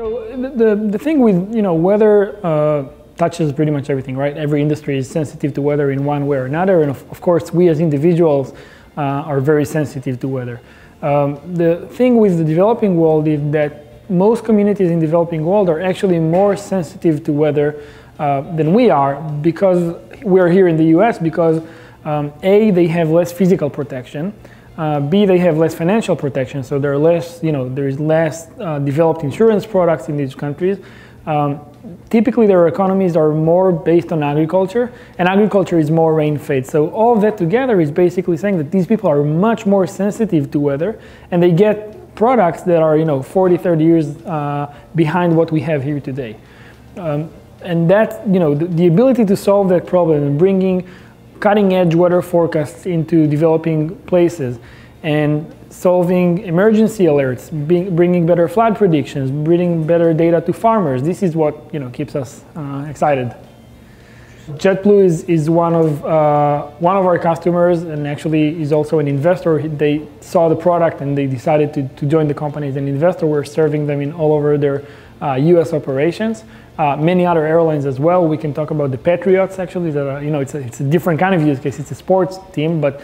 So the thing with, weather touches pretty much everything, right? Every industry is sensitive to weather in one way or another, and of course we as individuals are very sensitive to weather. The thing with the developing world is that most communities in the developing world are actually more sensitive to weather than we are, because we're here in the US, because A, they have less physical protection, B, they have less financial protection, so there are less, there's less developed insurance products in these countries. Typically their economies are more based on agriculture, and agriculture is more rain-fed. So all of that together is basically saying that these people are much more sensitive to weather, and they get products that are 40, 30 years behind what we have here today. And that, the ability to solve that problem and bringing cutting-edge weather forecasts into developing places and solving emergency alerts, bringing better flood predictions, bringing better data to farmers. This is what keeps us excited. JetBlue is one of our customers, and actually is also an investor. They saw the product and they decided to join the company as an investor. We're serving them in all over their US operations. Many other airlines as well. We can talk about the Patriots, actually, that are, it's a different kind of use case. It's a sports team, but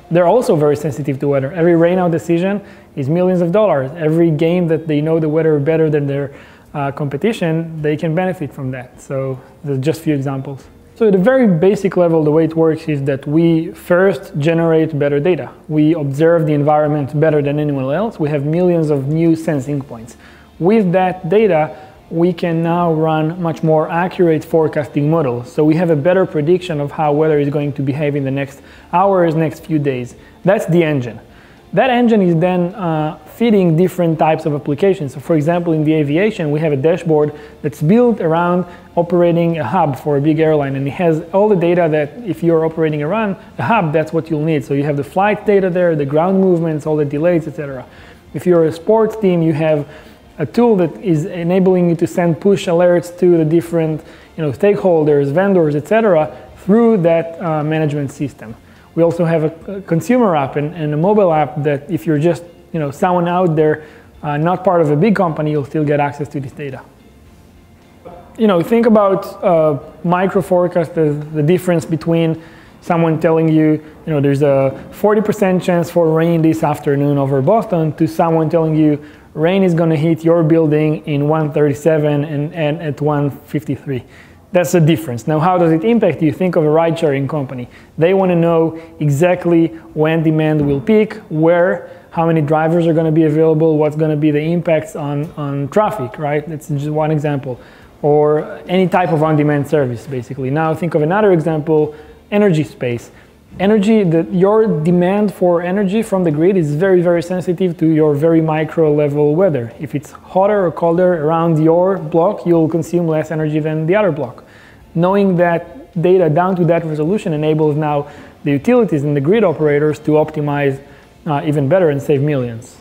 they're also very sensitive to weather. Every rainout decision is millions of dollars. Every game that they know the weather better than their competition, they can benefit from that. So there's just a few examples. So at a very basic level, the way it works is that we first generate better data. We observe the environment better than anyone else. We have millions of new sensing points. With that data, we can now run much more accurate forecasting models. So we have a better prediction of how weather is going to behave in the next hours, next few days. That's the engine. That engine is then feeding different types of applications. So for example, in the aviation, we have a dashboard that's built around operating a hub for a big airline, and it has all the data that if you're operating around a hub, that's what you'll need. So you have the flight data there, the ground movements, all the delays, etc. If you're a sports team, you have a tool that is enabling you to send push alerts to the different stakeholders, vendors, etc. through that management system. We also have a consumer app and a mobile app that if you're just someone out there, not part of a big company, you'll still get access to this data. Think about micro forecast, the difference between someone telling you, there's a 40% chance for rain this afternoon over Boston, to someone telling you rain is going to hit your building in 1:37 and at 1:53. That's the difference. Now, how does it impact you? Think of a ride-sharing company. They want to know exactly when demand will peak, where, how many drivers are going to be available, what's going to be the impacts on traffic, right? That's just one example. Or any type of on-demand service, basically. Now, think of another example, energy space. Energy, your demand for energy from the grid is very, very sensitive to your very micro level weather. If it's hotter or colder around your block, you'll consume less energy than the other block. Knowing that data down to that resolution enables now the utilities and the grid operators to optimize even better and save millions.